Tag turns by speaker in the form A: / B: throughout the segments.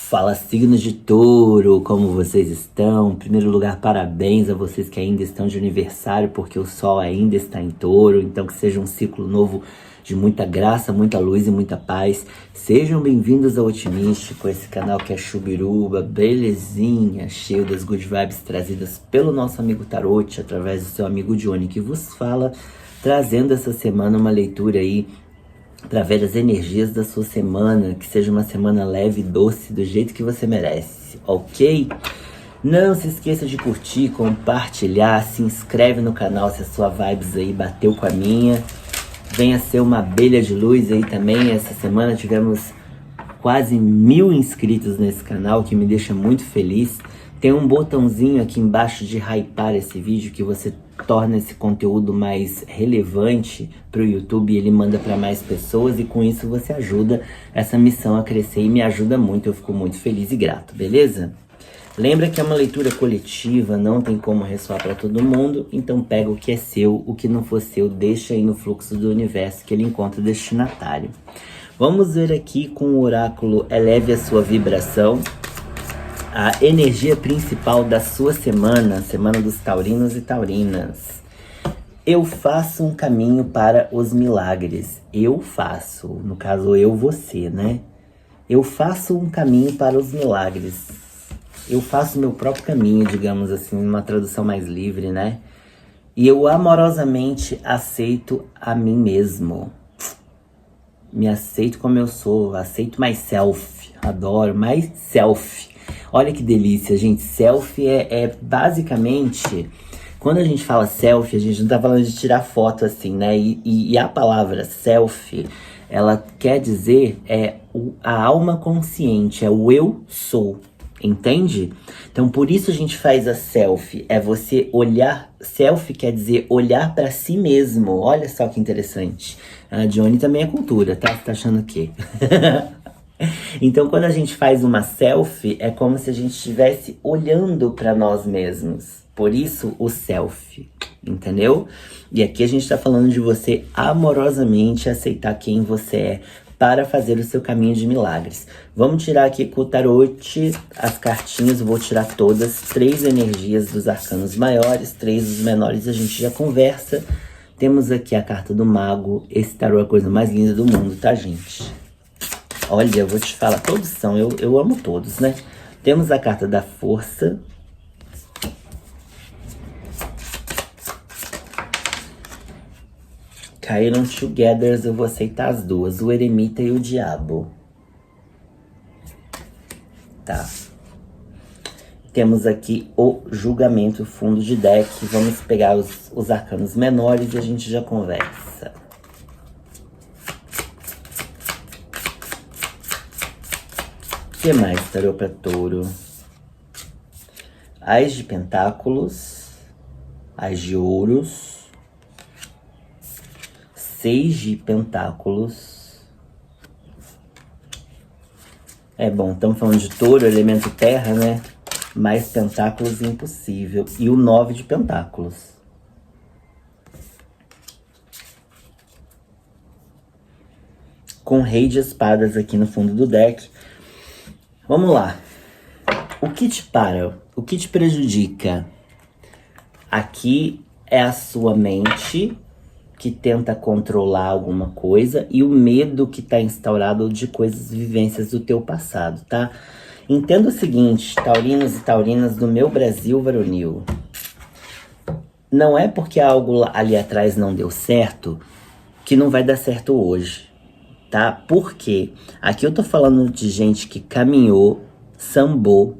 A: Fala, signos de touro, como vocês estão? Em primeiro lugar, parabéns a vocês que ainda estão de aniversário, porque o sol ainda está em touro, então que seja um ciclo novo de muita graça, muita luz e muita paz. Sejam bem-vindos ao Otimístico, esse canal que é chubiruba, belezinha, cheio das good vibes trazidas pelo nosso amigo Tarot, através do seu amigo Johnny, que vos fala, trazendo essa semana uma leitura aí para ver as energias da sua semana, que seja uma semana leve e doce, do jeito que você merece, ok? Não se esqueça de curtir, compartilhar, se inscreve no canal se a sua vibes aí bateu com a minha. Venha ser uma abelha de luz aí também. Essa semana tivemos quase 1000 inscritos nesse canal, que me deixa muito feliz. Tem um botãozinho aqui embaixo de hypar esse vídeo, que você torna esse conteúdo mais relevante para o YouTube, ele manda para mais pessoas e com isso você ajuda essa missão a crescer e me ajuda muito, eu fico muito feliz e grato, beleza? Lembra que é uma leitura coletiva, não tem como ressoar para todo mundo, então pega o que é seu, o que não for seu deixa aí no fluxo do universo que ele encontra o destinatário. Vamos ver aqui com o oráculo Eleve a Sua Vibração, a energia principal da sua semana, semana dos taurinos e taurinas. Eu faço um caminho para os milagres. Eu faço, no caso eu, você, né? Eu faço um caminho para os milagres. Eu faço meu próprio caminho, digamos assim, numa tradução mais livre, né? E eu amorosamente aceito a mim mesmo. Me aceito como eu sou, aceito myself. Adoro myself. Olha que delícia, gente. Selfie é basicamente... Quando a gente fala selfie, a gente não tá falando de tirar foto assim, né? E a palavra selfie, ela quer dizer a alma consciente, é o eu sou. Entende? Então por isso a gente faz a selfie. É você olhar... Selfie quer dizer olhar pra si mesmo. Olha só que interessante. A Johnny também é cultura, tá? Você tá achando o quê? Então, quando a gente faz uma selfie, é como se a gente estivesse olhando para nós mesmos. Por isso, o selfie, entendeu? E aqui a gente tá falando de você amorosamente aceitar quem você é para fazer o seu caminho de milagres. Vamos tirar aqui com o tarot as cartinhas, vou tirar todas, 3 energias dos arcanos maiores, 3 dos menores, a gente já conversa. Temos aqui a carta do mago, esse tarot é a coisa mais linda do mundo, tá, gente? Olha, eu vou te falar, todos são, eu amo todos, né? Temos a carta da força. Caíram together, eu vou aceitar as duas, o eremita e o diabo. Tá. Temos aqui o julgamento, fundo de deck. Vamos pegar os arcanos menores e a gente já conversa. O que mais tarô para touro? Ás de pentáculos, Ás de ouros, 6 de pentáculos. É bom, estamos falando de touro, elemento terra, né? Mais pentáculos impossível. E o 9 de pentáculos. Com rei de espadas aqui no fundo do deck. Vamos lá. O que te para? O que te prejudica? Aqui é a sua mente que tenta controlar alguma coisa e o medo que está instaurado de coisas, vivências do teu passado, tá? Entenda o seguinte, taurinos e taurinas do meu Brasil varonil. Não é porque algo ali atrás não deu certo que não vai dar certo hoje. Tá? Porque aqui eu tô falando de gente que caminhou, sambou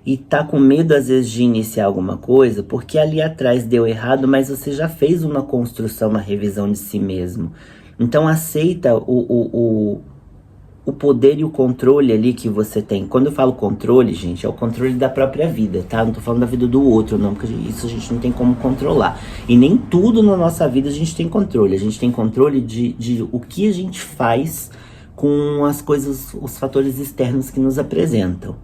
A: e tá com medo às vezes de iniciar alguma coisa porque ali atrás deu errado, mas você já fez uma construção, uma revisão de si mesmo. Então aceita o poder e o controle ali que você tem. Quando eu falo controle, gente, é o controle da própria vida, tá? Não tô falando da vida do outro, não, porque isso a gente não tem como controlar. E nem tudo na nossa vida a gente tem controle. A gente tem controle de o que a gente faz com as coisas, os fatores externos que nos apresentam.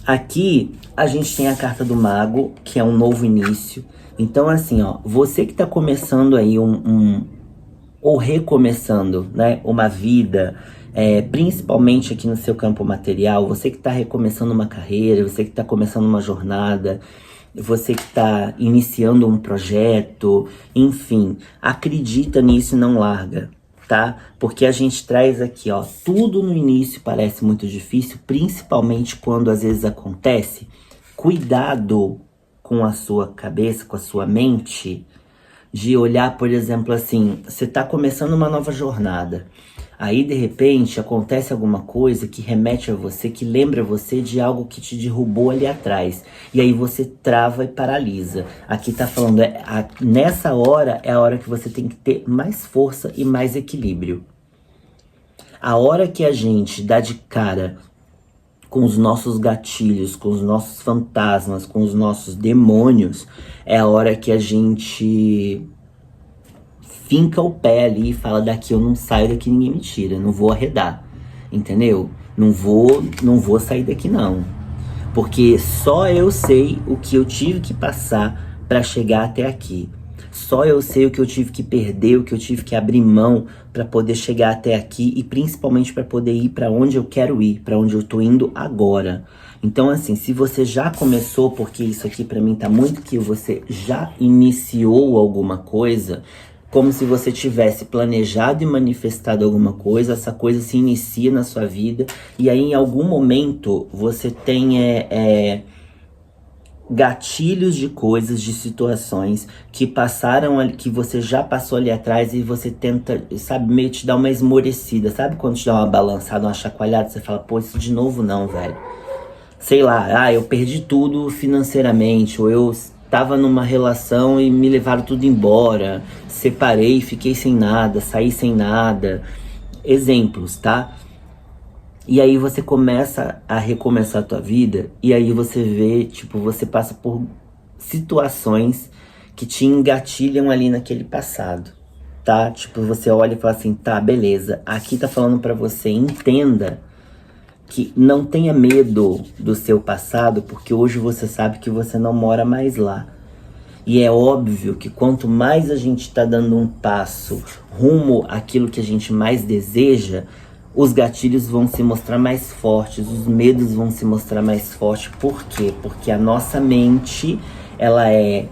A: Aqui, a gente tem a carta do mago, que é um novo início. Então, assim, ó, você que tá começando aí ou recomeçando, né, uma vida, principalmente aqui no seu campo material, você que está recomeçando uma carreira, você que está começando uma jornada, você que está iniciando um projeto, enfim, acredita nisso e não larga, tá? Porque a gente traz aqui, ó, tudo no início parece muito difícil, principalmente quando às vezes acontece. Cuidado com a sua cabeça, com a sua mente, de olhar, por exemplo, assim, você tá começando uma nova jornada, aí de repente acontece alguma coisa que remete a você, que lembra você de algo que te derrubou ali atrás, e aí você trava e paralisa. Aqui tá falando, nessa hora é a hora que você tem que ter mais força e mais equilíbrio. A hora que a gente dá de cara com os nossos gatilhos, com os nossos fantasmas, com os nossos demônios, é a hora que a gente finca o pé ali e fala, daqui eu não saio, daqui ninguém me tira, não vou arredar, entendeu? Não vou sair daqui não, porque só eu sei o que eu tive que passar para chegar até aqui. Só eu sei o que eu tive que perder, o que eu tive que abrir mão para poder chegar até aqui e principalmente para poder ir para onde eu quero ir, para onde eu tô indo agora. Então assim, se você já começou, porque isso aqui para mim tá muito que você já iniciou alguma coisa, como se você tivesse planejado e manifestado alguma coisa, essa coisa se inicia na sua vida e aí em algum momento você tem gatilhos de coisas, de situações que passaram ali, que você já passou ali atrás e você tenta, sabe, meio te dar uma esmorecida, sabe quando te dá uma balançada, uma chacoalhada, você fala, pô, isso de novo não, velho. Sei lá, eu perdi tudo financeiramente, ou eu tava numa relação e me levaram tudo embora, separei, fiquei sem nada, saí sem nada. Exemplos, tá? E aí você começa a recomeçar a tua vida e aí você vê, tipo, você passa por situações que te engatilham ali naquele passado, tá? Tipo, você olha e fala assim, tá, beleza, aqui tá falando pra você, entenda que não tenha medo do seu passado, porque hoje você sabe que você não mora mais lá. E é óbvio que quanto mais a gente tá dando um passo rumo àquilo que a gente mais deseja, os gatilhos vão se mostrar mais fortes, os medos vão se mostrar mais fortes. Por quê? Porque a nossa mente, ela é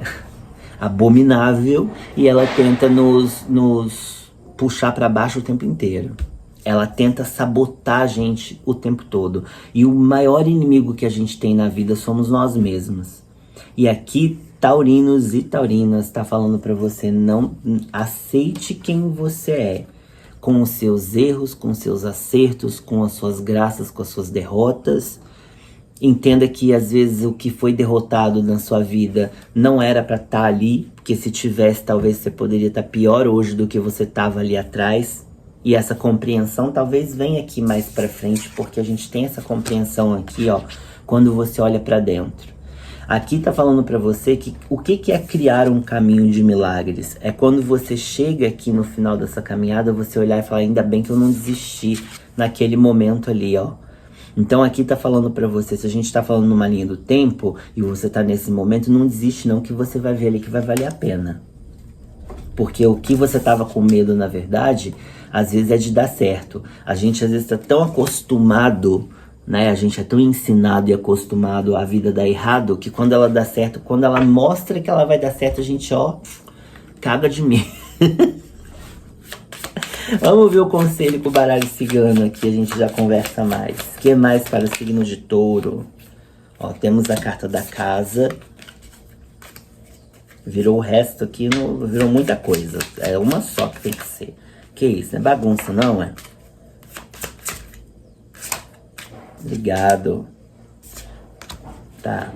A: abominável e ela tenta nos puxar para baixo o tempo inteiro. Ela tenta sabotar a gente o tempo todo. E o maior inimigo que a gente tem na vida somos nós mesmos. E aqui, taurinos e taurinas, tá falando para você, não aceite quem você é. Com os seus erros, com os seus acertos, com as suas graças, com as suas derrotas. Entenda que às vezes o que foi derrotado na sua vida não era para estar ali, porque se tivesse talvez você poderia estar pior hoje do que você estava ali atrás. E essa compreensão talvez venha aqui mais para frente, porque a gente tem essa compreensão aqui, ó, quando você olha para dentro. Aqui tá falando para você que o que é criar um caminho de milagres? É quando você chega aqui no final dessa caminhada, você olhar e falar, ainda bem que eu não desisti naquele momento ali, ó. Então aqui tá falando para você, se a gente tá falando numa linha do tempo e você tá nesse momento, não desiste não, que você vai ver ali que vai valer a pena. Porque o que você tava com medo, na verdade, às vezes é de dar certo. A gente às vezes tá tão acostumado, né? A gente é tão ensinado e acostumado a vida dar errado, que quando ela dá certo, quando ela mostra que ela vai dar certo, a gente, ó, caga de medo. Vamos ver o conselho com o baralho cigano aqui, a gente já conversa mais. O que mais para o signo de touro? Ó, temos a carta da casa. Virou o resto aqui, virou muita coisa. É uma só que tem que ser. Que isso, não é bagunça não, é? Obrigado. Tá.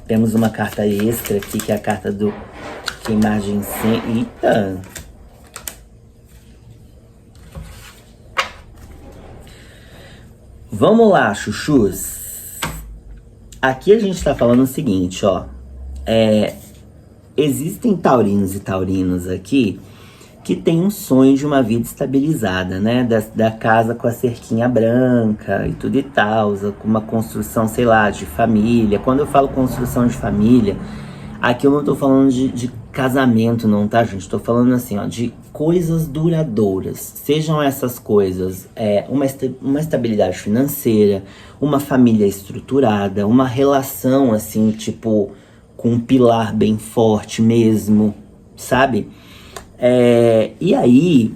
A: Temos uma carta extra aqui, que é a carta do queimar de incêndio. Eita! Vamos lá, chuchus. Aqui a gente tá falando o seguinte, ó. Existem taurinos e taurinas aqui que tem um sonho de uma vida estabilizada, né? Da casa com a cerquinha branca e tudo e tal, com uma construção, sei lá, de família. Quando eu falo construção de família, Aqui eu não tô falando de casamento não, tá, gente? Tô falando assim, ó, de coisas duradouras. Sejam essas coisas uma estabilidade financeira, uma família estruturada, uma relação assim, tipo, com um pilar bem forte mesmo, sabe? E aí,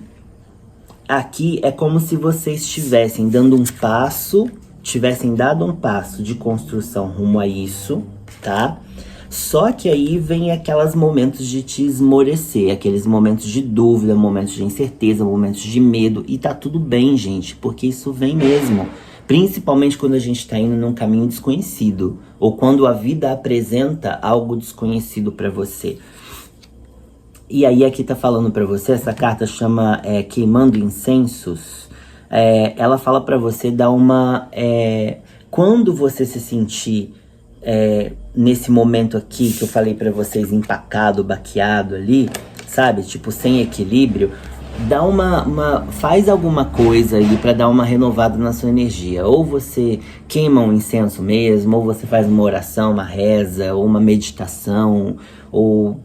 A: aqui é como se vocês tivessem dado um passo de construção rumo a isso, tá? Só que aí vem aqueles momentos de te esmorecer, aqueles momentos de dúvida, momentos de incerteza, momentos de medo. E tá tudo bem, gente, porque isso vem mesmo. Principalmente quando a gente tá indo num caminho desconhecido. Ou quando a vida apresenta algo desconhecido pra você. E aí aqui tá falando pra você, essa carta chama Queimando Incensos. Ela fala pra você dar uma... quando você se sentir... nesse momento aqui que eu falei pra vocês, empacado, baqueado ali, sabe? Tipo, sem equilíbrio, dá faz alguma coisa aí pra dar uma renovada na sua energia. Ou você queima um incenso mesmo, ou você faz uma oração, uma reza, ou uma meditação, ou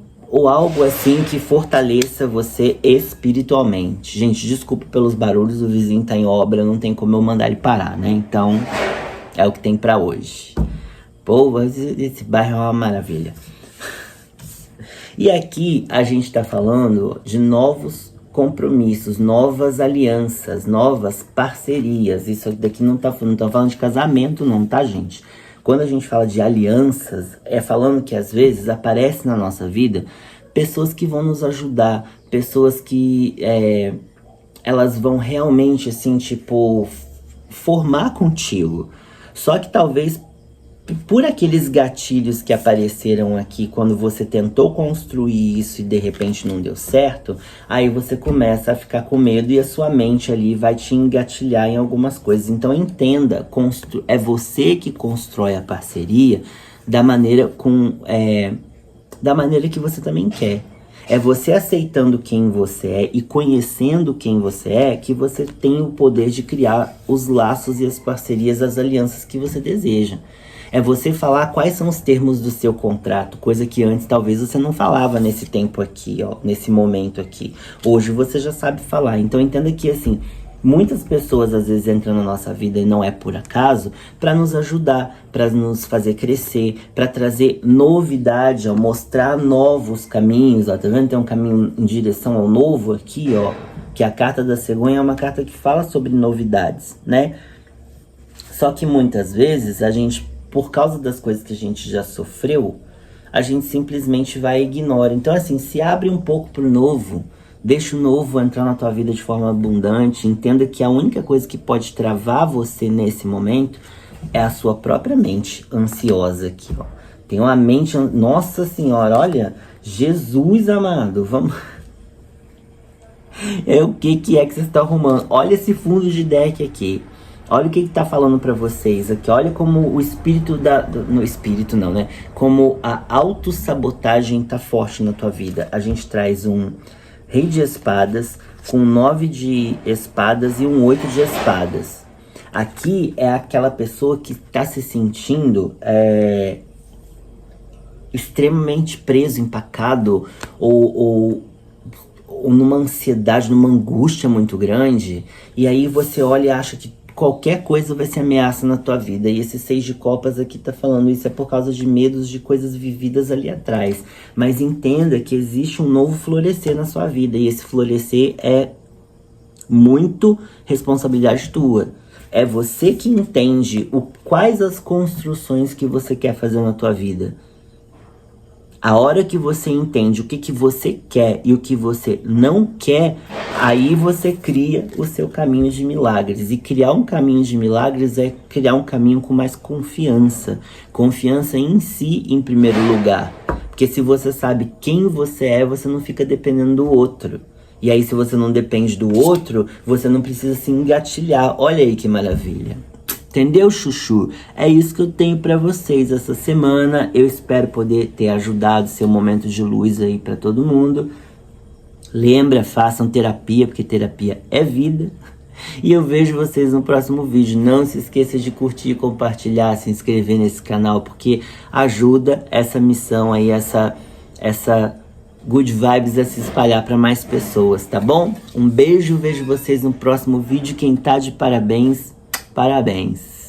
A: algo assim que fortaleça você espiritualmente. Gente, desculpa pelos barulhos, o vizinho tá em obra, não tem como eu mandar ele parar, né? Então, é o que tem pra hoje. Pô, esse bairro é uma maravilha. E aqui a gente tá falando de novos compromissos, novas alianças, novas parcerias. Isso daqui não tá falando de casamento não, tá, gente? Quando a gente fala de alianças, falando que às vezes aparece na nossa vida pessoas que vão nos ajudar, pessoas que elas vão realmente, assim, tipo, formar contigo. Só que talvez por aqueles gatilhos que apareceram aqui quando você tentou construir isso e de repente não deu certo, aí você começa a ficar com medo e a sua mente ali vai te engatilhar em algumas coisas. Então entenda, é você que constrói a parceria da maneira que você também quer. É você aceitando quem você é e conhecendo quem você é que você tem o poder de criar os laços e as parcerias, as alianças que você deseja. É você falar quais são os termos do seu contrato, coisa que antes talvez você não falava nesse tempo aqui, ó, nesse momento aqui. Hoje você já sabe falar. Então entenda que, assim, muitas pessoas às vezes entram na nossa vida e não é por acaso, para nos ajudar, para nos fazer crescer, para trazer novidade, ó, mostrar novos caminhos, ó, tá vendo? Tem um caminho em direção ao novo aqui, ó, que a carta da cegonha é uma carta que fala sobre novidades, né? Só que muitas vezes a gente, por causa das coisas que a gente já sofreu, a gente simplesmente vai e ignora. Então, assim, se abre um pouco pro novo, deixa o novo entrar na tua vida de forma abundante, entenda que a única coisa que pode travar você nesse momento é a sua própria mente ansiosa aqui, ó. Tem uma mente, nossa senhora, olha, Jesus amado, vamos... o que é que vocês estão arrumando? Olha esse fundo de deck aqui. Olha o que tá falando pra vocês aqui. Olha como o espírito no espírito não, né? Como a autossabotagem tá forte na tua vida. A gente traz um Rei de Espadas com 9 de espadas e um 8 de espadas. Aqui é aquela pessoa que tá se sentindo extremamente preso, empacado, ou numa ansiedade, numa angústia muito grande. E aí você olha e acha que qualquer coisa vai ser ameaça na tua vida. E esse 6 de copas aqui tá falando isso é por causa de medos de coisas vividas ali atrás. Mas entenda que existe um novo florescer na sua vida. E esse florescer é muito responsabilidade tua. É você que entende quais as construções que você quer fazer na tua vida. A hora que você entende o que você quer e o que você não quer, aí você cria o seu caminho de milagres. E criar um caminho de milagres é criar um caminho com mais confiança. Confiança em si, em primeiro lugar. Porque se você sabe quem você é, você não fica dependendo do outro. E aí, se você não depende do outro, você não precisa se engatilhar. Olha aí que maravilha. Entendeu, chuchu? É isso que eu tenho pra vocês essa semana. Eu espero poder ter ajudado, ser um momento de luz aí pra todo mundo. Lembra, façam terapia, porque terapia é vida. E eu vejo vocês no próximo vídeo. Não se esqueça de curtir, compartilhar, se inscrever nesse canal, porque ajuda essa missão aí, essa good vibes a se espalhar para mais pessoas, tá bom? Um beijo, vejo vocês no próximo vídeo. Quem tá de parabéns, parabéns.